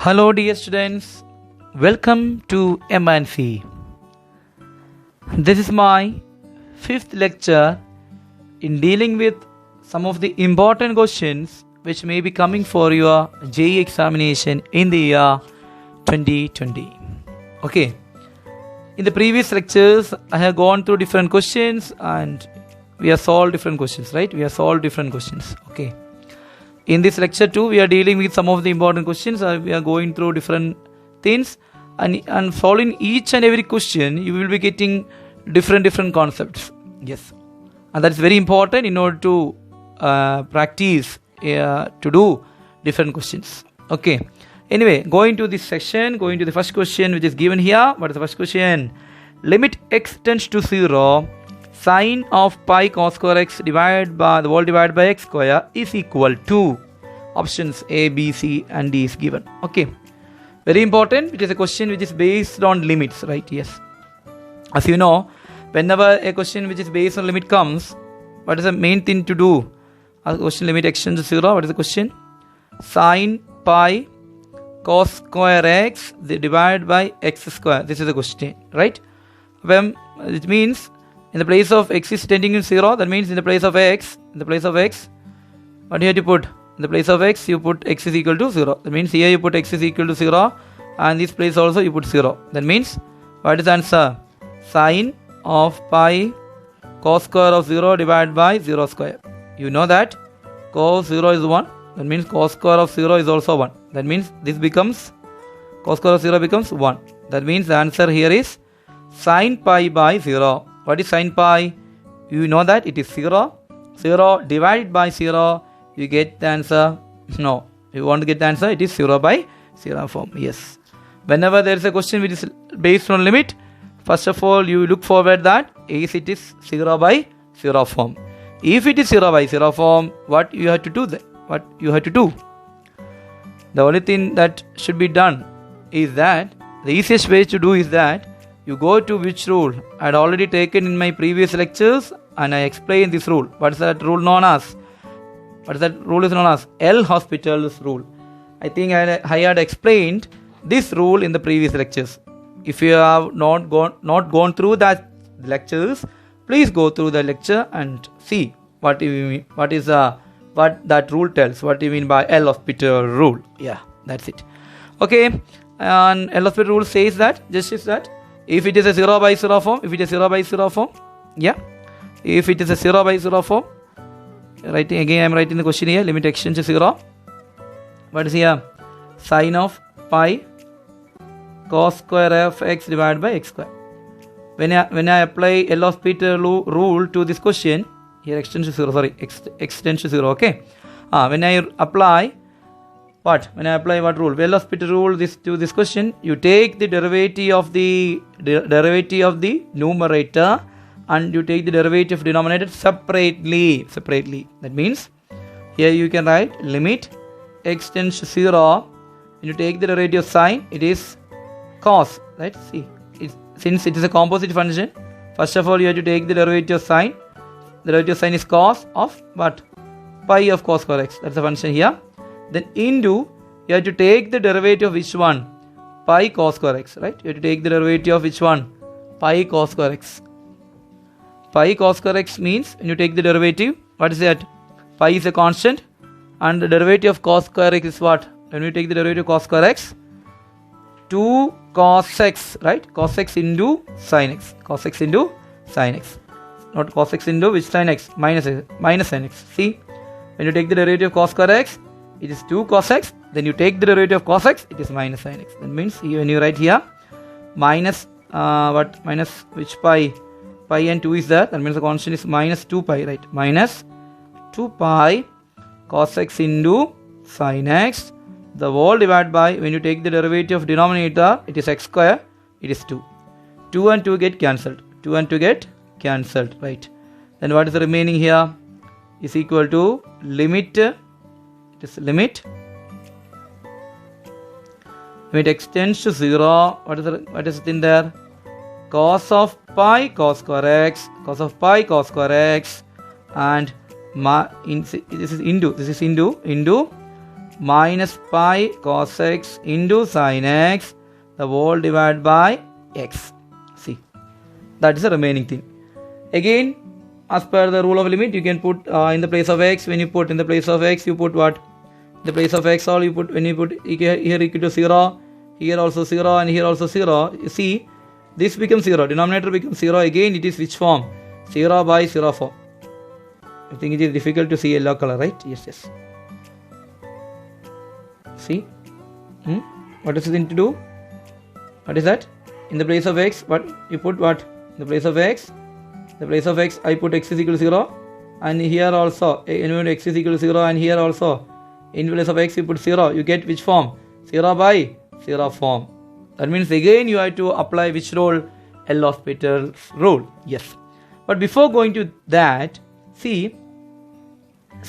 Hello dear students, welcome to MNC. This is my fifth lecture in dealing with some of the important questions which may be coming for your JEE examination in the year 2020. Okay, in the previous lectures I have gone through different questions and we have solved different questions, right? We have solved different questions. Okay. In this lecture too, we are dealing with some of the important questions. We are going through different things and following each and every question, you will be getting different concepts. Yes. And that's very important in order to practice to do different questions. Okay. Anyway, going to this section, going to the first question which is given here. What is the first question? Limit x tends to 0. Sine of pi cos square x divided by the whole divided by x square is equal to options A, B, C and D is given. Okay, very important, which is a question which is based on limits, right? Yes, as you know, whenever a question which is based on limit comes, what is the main thing to do? A question limit x tends to 0. What is the question? Sine pi cos square x divided by x square. This is the question, right? When it means in the place of x is tending to 0, that means in the place of x, what do you have to put? In the place of x, you put x is equal to 0. That means here you put x is equal to 0 and this place also you put 0. That means what is the answer? Sine of pi cos square of 0 divided by 0 square. You know that cos 0 is 1. That means cos square of 0 is also 1. That means this becomes, cos square of 0 becomes 1. That means the answer here is sine pi by 0. What is sine pi? You know that it is 0. 0 divided by 0, you get the answer. No, you want to get the answer, it is 0 by 0 form. Yes. Whenever there is a question which is based on limit, first of all, you look forward that is it is 0 by 0 form. If it is 0 by 0 form, what you have to do then? What you have to do? The only thing that should be done is that the easiest way to do is that you go to which rule? I had already taken in my previous lectures and I explained this rule. What is that rule known as? What is that rule is known as? L'Hospital's rule. I think I had explained this rule in the previous lectures. If you have not gone through that lectures, please go through the lecture and see what that rule tells. What do you mean by L'Hospital rule? Yeah, that's it. Okay, and L'Hospital rule says that if it is a 0 by 0 form, yeah. If it is a 0 by 0 form, I am writing the question here, limit x tends to 0. What is here? Sine of pi cos square of x divided by x square. When I apply L'Hospital rule to this question, here x tends to 0, x tends to 0, okay. When I apply what? When I apply what rule? L'Hospital rule to this question, you take the derivative of the numerator and you take the derivative of denominator separately. That means here you can write limit x tends to 0. When you take the derivative of sine, it is cos, right? See, since it is a composite function, first of all you have to take the derivative of sine. The derivative of sine is cos of what? Pi of cos square x. That's the function here. Then into, you have to take the derivative of which one? Pi cos square x, right? You have to take the derivative of which one? Pi cos square x. Pi cos square x means when you take the derivative, what is that? Pi is a constant and the derivative of cos square x is what? When you take the derivative of cos square x, 2 cos x, right? Cos x into sin x. Cos x into sin x. Not cos x into which sin x? Minus sin x. See, when you take the derivative of cos square x, it is 2 cos x, then you take the derivative of cos x, it is minus sin x. That means when you write here, minus minus which pi? Pi and 2 is there, that means the constant is minus 2 pi, right? Minus 2 pi cos x into sin x, the whole divided by, when you take the derivative of denominator, it is x square, it is 2. 2 and 2 get cancelled. 2 and 2 get cancelled, right? Then what is the remaining here? Is equal to limit limit x tends to 0. What is it in there? Cos of pi cos square x, and this is into minus pi cos x into sin x the whole divided by x. See, that is the remaining thing. Again, as per the rule of limit, you can put in the place of x. When you put in the place of x, you put what? In the place of x, all you put, when you put here equal to 0, here also 0, and here also 0. You see, this becomes 0. Denominator becomes 0. Again, it is which form? 0 by 0 form. I think it is difficult to see yellow color, right? Yes, yes. See? What is the thing to do? What is that? In the place of x, what you put what? In the place of x, I put x is equal to 0. And here also, x is equal to 0. And here also, in place of x, you put 0. You get which form? 0 by 0 form. That means again you have to apply which rule? L'Hospital's rule. Yes. But before going to that, see,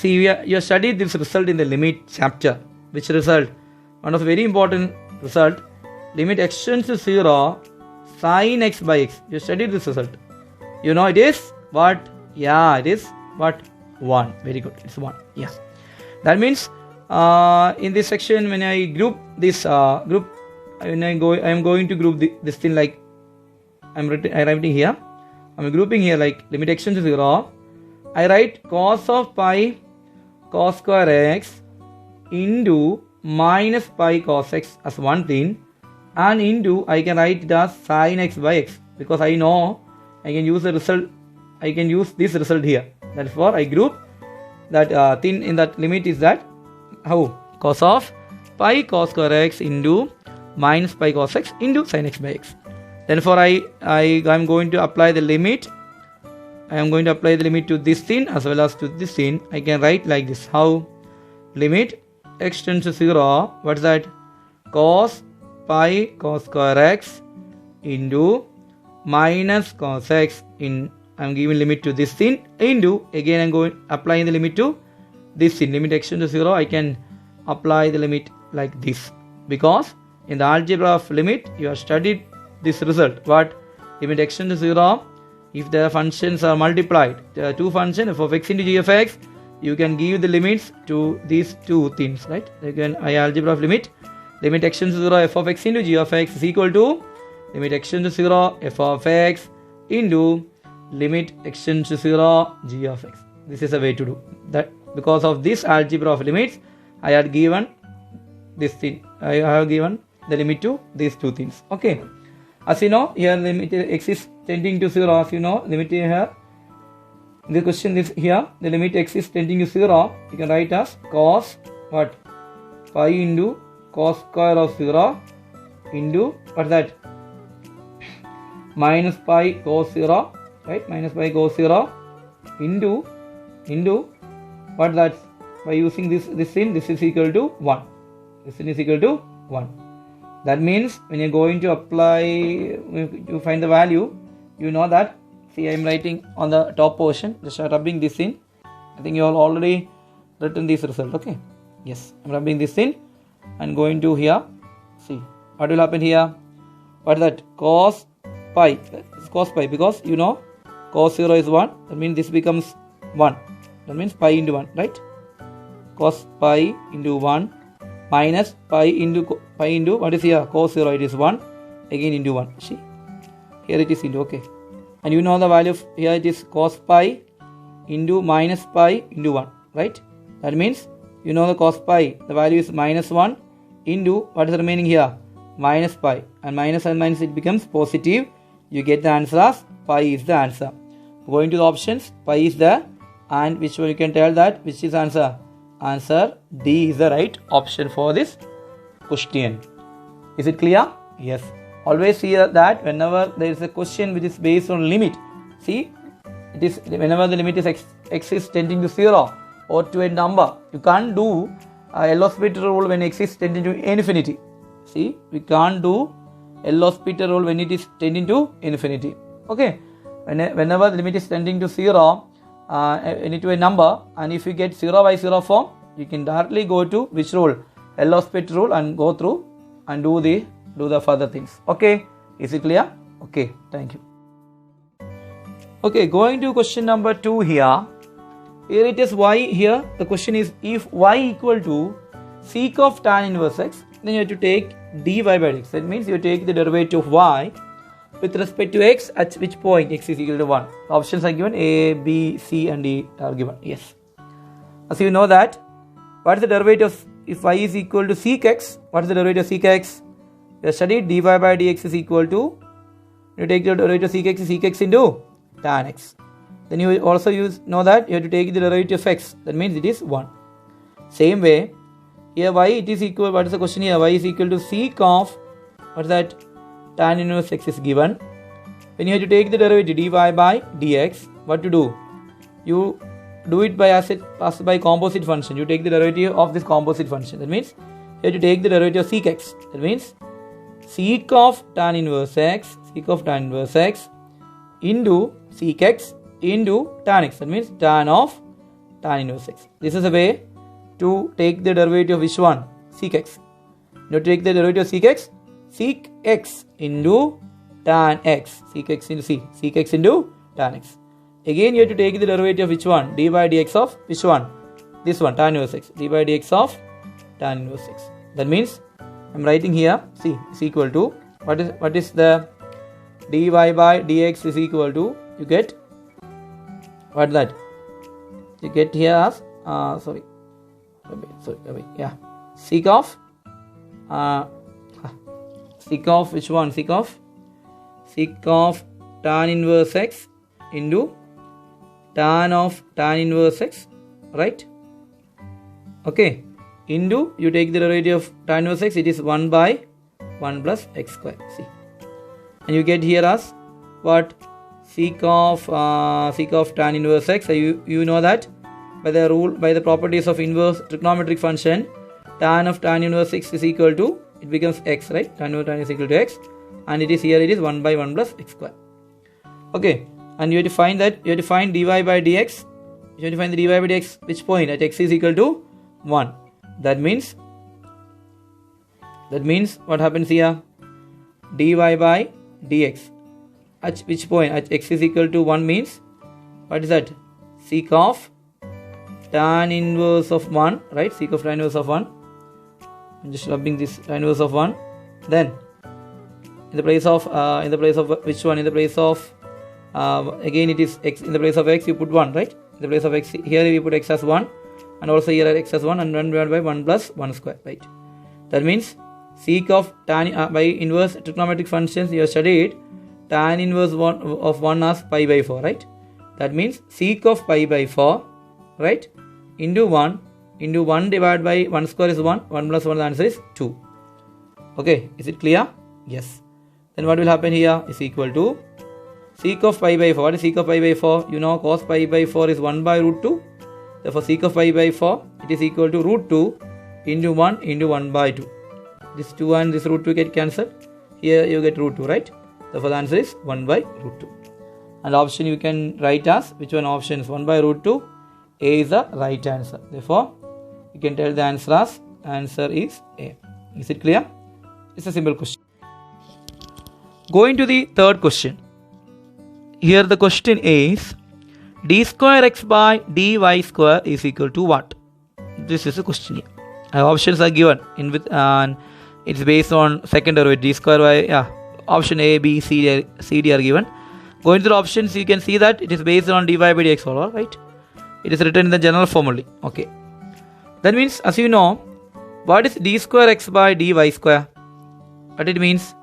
you have studied this result in the limit chapter. Which result? One of the very important result. Limit x tends to 0, sin x by x. You studied this result. You know it is what? Yeah, it is what? 1. Very good. It's 1. Yeah. That means in this section, when I group this I am going to group this thing like I'm writing here. I'm grouping here like limit x tends to 0. I write cos of pi cos square x into minus pi cos x as one thing, and into I can write it as sin x by x, because I know I can use the result. I can use this result here. Therefore, I group that thing in that limit is that how? Cos of pi cos square x into minus pi cos x into sin x by x. Therefore, I am going to apply the limit. I am going to apply the limit to this thing as well as to this thing. I can write like this. How? Limit x tends to 0. What is that? Cos pi cos square x into minus cos x in, I am giving limit to this thing, into, again I am going applying the limit to this thing. Limit x tends to 0. I can apply the limit like this, because in the algebra of limit you have studied this result. What? Limit x tends to 0. If the functions are multiplied, there are two functions, f of x into g of x, you can give the limits to these two things, right? Again, algebra of limit x tends to 0, f of x into g of x is equal to limit x tends to 0, f of x into limit x tends to 0, g of x. This is a way to do that. Because of this algebra of limits, I had given this thing. I have given the limit to these two things. Okay. As you know, here limit x is tending to 0. As you know, limit here. The question is here. The limit x is tending to 0. You can write as cos what? Pi into cos square of 0 into what is that? Minus pi cos 0. Right? Minus pi cos 0 into what is that? By using this thing, this is equal to 1. This thing is equal to 1. That means when you are going to apply, to find the value, you know that. See, I am writing on the top portion, just rubbing this in. I think you have already written this result. Okay. Yes, I am rubbing this in and going to here. See, what will happen here? What is that? Cos pi. It's cos pi, because you know cos 0 is 1. That means this becomes 1. That means pi into 1, right? Cos pi into 1 minus pi into what is here? Cos 0, it is 1. Again into 1. See? Here it is into, okay. And you know the value of here, it is cos pi into minus pi into 1, right? That means you know the cos pi, the value is minus 1 into what is remaining here? Minus pi. And minus it becomes positive. You get the answer as pi is the answer. Going to the options, pi is there, and which one you can tell that which is answer? Answer D is the right option for this question. Is it clear? Yes. Always hear that whenever there is a question which is based on limit, see, it is whenever the limit is x is tending to 0 or to a number, you can't do L'Hospital rule when x is tending to infinity. See, we can't do L'Hospital rule when it is tending to infinity. Okay. Whenever the limit is tending to 0 into a number, and if you get 0 by 0 form, you can directly go to which rule? L'Hospital rule, and go through and do the further things. Okay, is it clear? Okay, thank you. Okay, going to question number 2 here. Here it is y. Here the question is, if y equal to sec of tan inverse x, then you have to take dy by dx. That means you take the derivative of y with respect to x at which point x is equal to 1. Options are given, A, B, C and D are given. Yes. As you know that, what is the derivative if y is equal to sec x? What is the derivative of sec x? We have studied dy by dx is equal to, you take the derivative of sec x into tan x. Then you also know that you have to take the derivative of x. That means it is 1. Same way, here y it is equal, what is the question here? Y is equal to sec of, what is that? Tan inverse x is given. When you have to take the derivative dy by dx, what to do? You do it by by composite function. You take the derivative of this composite function. That means you have to take the derivative of sec x. That means sec of tan inverse x into sec x into tan x. That means tan of tan inverse x. This is a way to take the derivative of which one? Sec x. You take the derivative of sec x into tan x. Sec x into tan x. Again you have to take the derivative of which one? D by dx of which one? This one, tan inverse x. D by dx of tan inverse x. That means I am writing here, see, is equal to, what is the dy by dx is equal to, you get, what that? You get here as, sec of which one? Sec of tan inverse x into tan of tan inverse x, right? Okay, into, you take the derivative of tan inverse x, it is 1 by 1 plus x square. See, and you get here as what? Sec of tan inverse x. So you know that by the properties of inverse trigonometric function, tan of tan inverse x is equal to, it becomes x, right? Tan over tan is equal to x, and it is 1 by 1 plus x square. Okay, and you have to find that, you have to find dy by dx. You have to find the dy by dx which point? At x is equal to 1. That means what happens here? Dy by dx at which point? At x is equal to 1 means, what is that? Sec of tan inverse of 1, right? Sec of tan inverse of 1. I'm just rubbing this tan inverse of 1. Then in the place of which one? In the place of again it is x. In the place of x you put 1, right? In the place of x, here we put x as 1, and also here x as 1, and 1 divided by 1 plus 1 square, right? That means sec of tan by inverse trigonometric functions you have studied tan inverse of 1 as pi by 4, right? That means sec of pi by 4, right, into 1 divided by 1 square is 1, 1 plus 1, the answer is 2. Okay, is it clear? Yes. Then what will happen here is equal to sec of pi by 4. What is sec of pi by 4? You know cos pi by 4 is 1 by root 2. Therefore sec of pi by 4, it is equal to root 2 into 1 by 2. This 2 and this root 2 get cancelled. Here you get root 2, right? Therefore the answer is 1 by root 2. And option you can write as, which one option is 1 by root 2? A is the right answer. Therefore you can tell the answer as, answer is A. Is it clear? It's a simple question. Going to the third question. Here the question is, d square x by dy square is equal to what? This is the question here. Options are given in with, and it's based on second derivative d square by, option A, B, C, D are given. Going to the options, you can see that it is based on dy by dx, all right? It is written in the general form only. Okay. That means, as you know, what is d square x by dy square? What it means?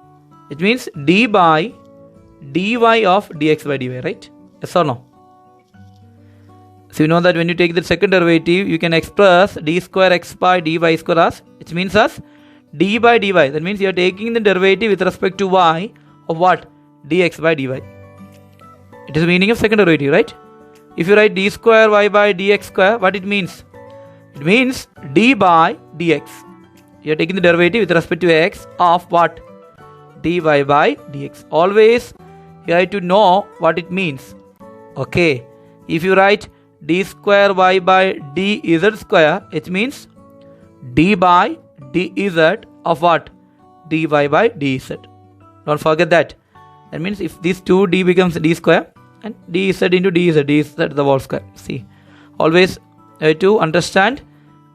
It means d by dy of dx by dy, right? Yes or no? So you know that when you take the second derivative, you can express d square x by dy square as, which means as d by dy. That means you are taking the derivative with respect to y of what? Dx by dy. It is the meaning of second derivative, right? If you write d square y by dx square, what it means? It means d by dx. You are taking the derivative with respect to x of what? Dy by dx. Always you have to know what it means. Okay. If you write d square y by dz square, it means d by dz of what? Dy by dz. Don't forget that. That means if this 2d becomes d square and dz into dz the whole square. See, always you have to understand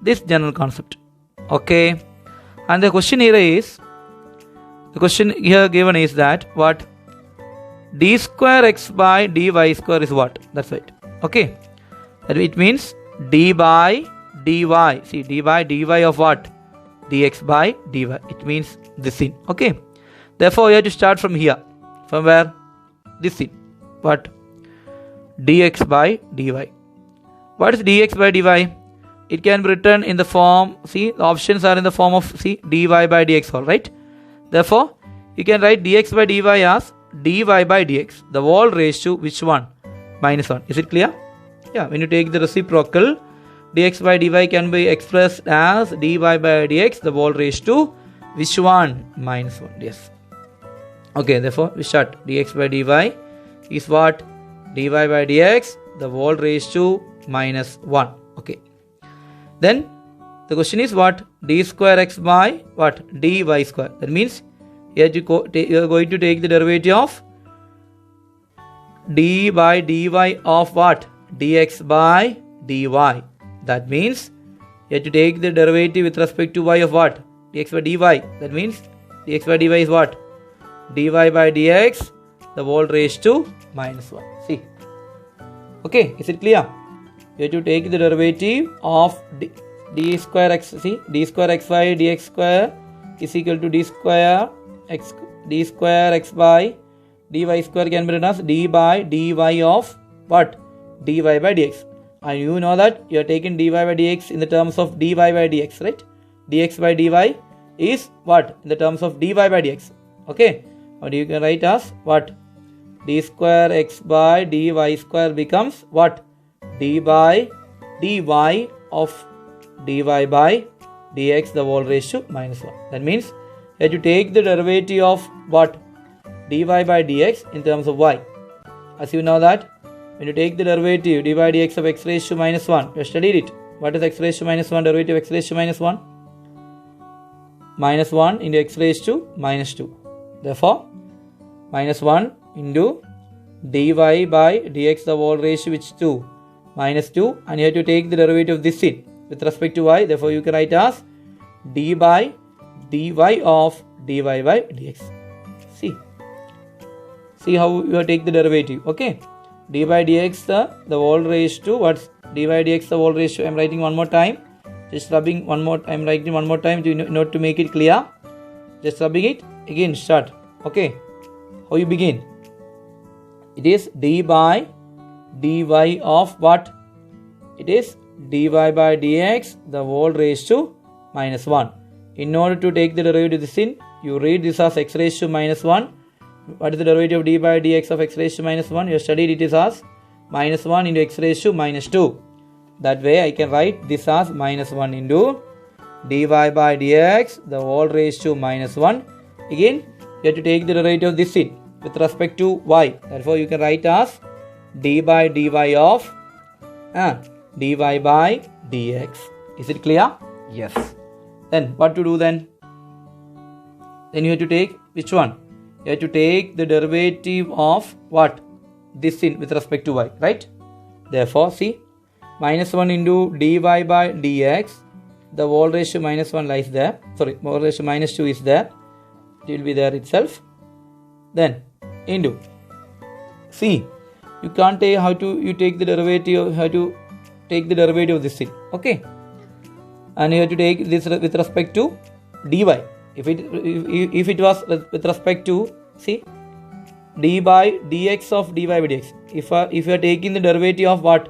this general concept. Okay. And the question here given is that what d square x by dy square is what? That's right. Okay. That it means d by dy. See, d by dy of what? Dx by dy. It means this thing. Okay. Therefore, you have to start from here. From where? This thing. What? Dx by dy. What is dx by dy? It can be written in the form, see, the options are in the form of, see, dy by dx, all right? Therefore, you can write dx by dy as dy by dx, the whole raised to which one? Minus 1. Is it clear? Yeah, when you take the reciprocal, dx by dy can be expressed as dy by dx, the whole raised to which one? Minus 1. Yes. Okay, therefore, we start. Dx by dy is what? Dy by dx, the whole raised to minus 1. Okay. Then the question is what? D square x by what? Dy square. That means you are going to take the derivative of d by dy of what? Dx by dy. That means you have to take the derivative with respect to y of what? Dx by dy. That means dx by dy is what? Dy by dx, the whole raised to minus 1. See. Okay, is it clear? You have to take the derivative of d square x. See, d square x by dx square is equal to d square x by dy square can be written as d by dy of what? Dy by dx. And you know that you are taking dy by dx in the terms of dy by dx, right? Dx by dy is what? In the terms of dy by dx. Okay. Or you can write as what? D square x by dy square becomes what? D by dy of dy by dx, the whole raised to minus 1. That means you have to take the derivative of what? Dy by dx in terms of y. As you know that when you take the derivative dy by dx of x raised to minus 1, you have studied it. What is x raised to minus 1? Derivative of x raised to minus 1? Minus 1 into x raised to minus 2. Therefore, minus 1 into dy by dx, the whole raised to which 2? Minus 2, and you have to take the derivative of this thing with respect to y. Therefore, you can write as d by dy of dy by dx. See how you take the derivative. Okay, d by dx the whole raised to what's dy by dx the whole raised to. I am writing one more time. Just rubbing one more. I am writing one more time to not to make it clear. Just rubbing it again. Start. Okay, how you begin? It is d by dy of what? It is dy by dx, the whole raised to minus 1. In order to take the derivative of this in, you read this as x raised to minus 1. What is the derivative of dy by dx of x raised to minus 1? You have studied it is as minus 1 into x raised to minus 2. That way I can write this as minus 1 into dy by dx, the whole raised to minus 1. Again, you have to take the derivative of this in with respect to y. Therefore, you can write as d by dy of dy by dx. Is it clear? Yes. Then what to do then? Then you have to take which one? You have to take the derivative of what? This in with respect to y, right? Therefore, see, minus 1 into dy by dx, the whole raised to minus 1 lies there. Sorry, whole raised to minus 2 is there. It will be there itself. Then into, see, you can't take how to you take the derivative, how to take the derivative of this thing. Okay, and you have to take this with respect to dy. If it was with respect to, see, d by dx of dy by dx. If you are taking the derivative of what?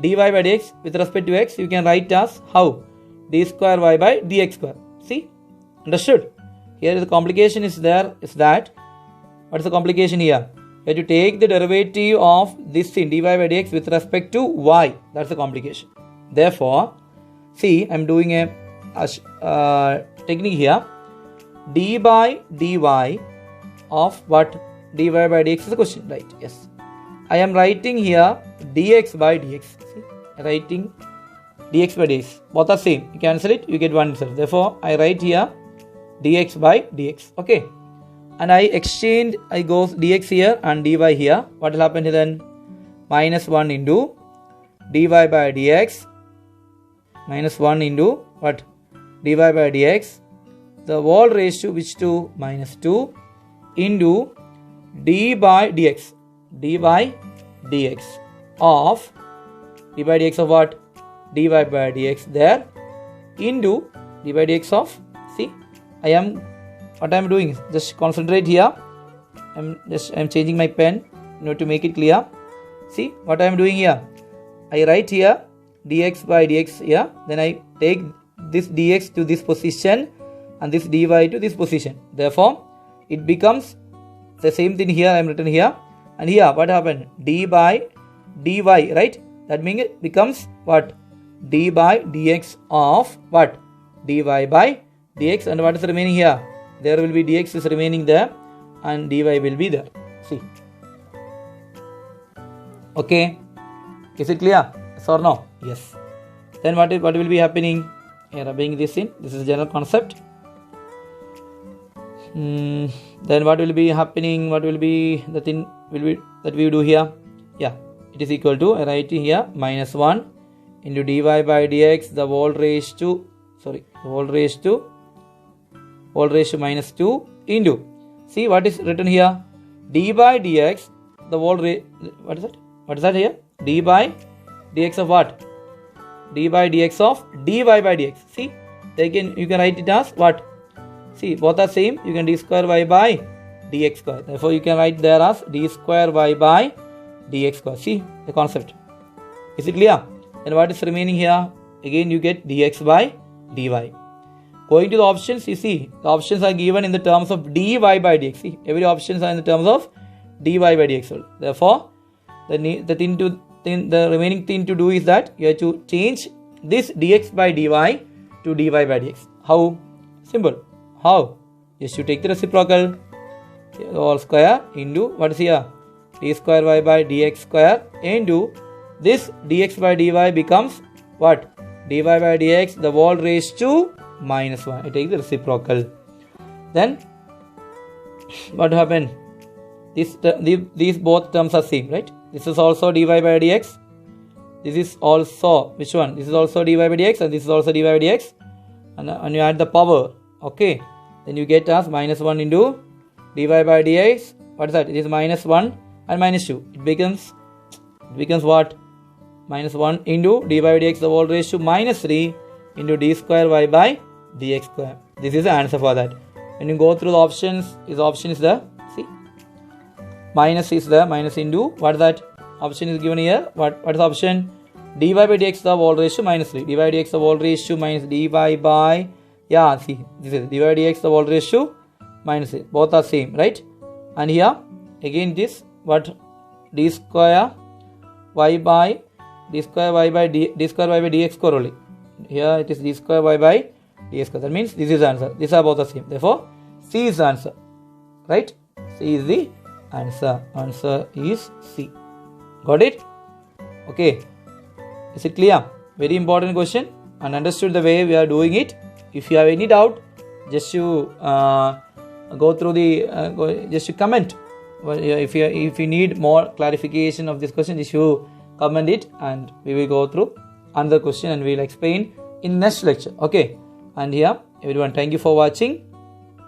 Dy by dx with respect to x, you can write as how? D square y by dx square. See, understood? Here the complication is there. Is that what is the complication here? You have to take the derivative of this thing dy by dx with respect to y. That's the complication. Therefore, see, I am doing a technique here. D by dy of what? Dy by dx is the question, right? Yes. I am writing here dx by dx. See, writing dx by dx. Both are same. You cancel it, you get one answer. Therefore, I write here dx by dx. Okay. And I exchange, I go dx here and dy here. What will happen then? Minus 1 into dy by dx. Minus 1 into what? dy by dx, the whole raised to which 2 minus 2 into d by dx, dy by dx of dy by dx of what? Dy by dx there into dy by dx of, see, what I am doing is just concentrate here. I am changing my pen in order to make it clear. See what I am doing here. I write here dx by dx here. Then I take this dx to this position and this dy to this position. Therefore, it becomes the same thing here. I am written here. And here what happened? D by dy, right? That means it becomes what? D by dx of what? Dy by dx. And what is remaining here? There will be dx is remaining there and dy will be there. See. Okay. Is it clear? Yes or no? Yes. Then what will be happening? Here rubbing this in. This is general concept. Then what will be happening? What will be the thing will be that we do here? Yeah. It is equal to, I write here, minus 1 into dy by dx, the whole raised to minus 2 into, see what is written here? D by dx, the whole what is that? What is that here? D by dx of what? D by dx of dy by dx. See, you can write it as what? See, both are same. You can d square y by dx square. Therefore, you can write there as d square y by dx square. See the concept. Is it clear? Then what is remaining here? Again, you get dx by dy. Going to the options, you see the options are given in the terms of dy by dx. See, every options are in the terms of dy by dx. Therefore, the remaining thing to do is that you have to change this dx by dy to dy by dx. How? Simple. How? Just you take the reciprocal, all square into what is here? D square y by dx square into this dx by dy becomes what? Dy by dx, the whole raised to minus 1. I take the reciprocal. Then what happened? These both terms are same, right? This is also dy by dx. This is also, which one? This is also dy by dx and this is also dy by dx. And you add the power. Okay. Then you get as minus 1 into dy by dx. What is that? It is minus 1 and minus 2. It becomes what? Minus 1 into dy by dx, the whole raised to minus 3 into d square y by dx square. This is the answer for that. When you go through the options, his option is there. See, minus is there, minus into, what is that? Option is given here. What is the option? Dy by dx, the whole raised to minus 3. Dy by dx, the whole raised to minus dy by, yeah, see, this is dy by dx, the whole raised to minus 3. Both are same, right? And here, again this, what? D square y by d square y by dx square only. Here it is d square y by dx square. That means this is the answer. These are both the same. Therefore, C is the answer. Right? C is the answer. Answer is C. Got it? Okay. Is it clear? Very important question and understood the way we are doing it. If you have any doubt, just you go through the just you comment. If you need more clarification of this question, just you comment it and we will go through another question and we will explain in next lecture. Okay. And here everyone, thank you for watching.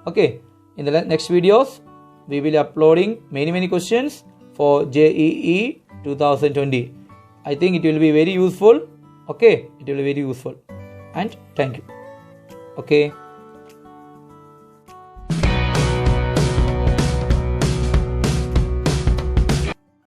Okay. In the next videos, we will be uploading many questions for JEE 2020. I think it will be very useful. Okay. It will be very useful. And thank you. Okay.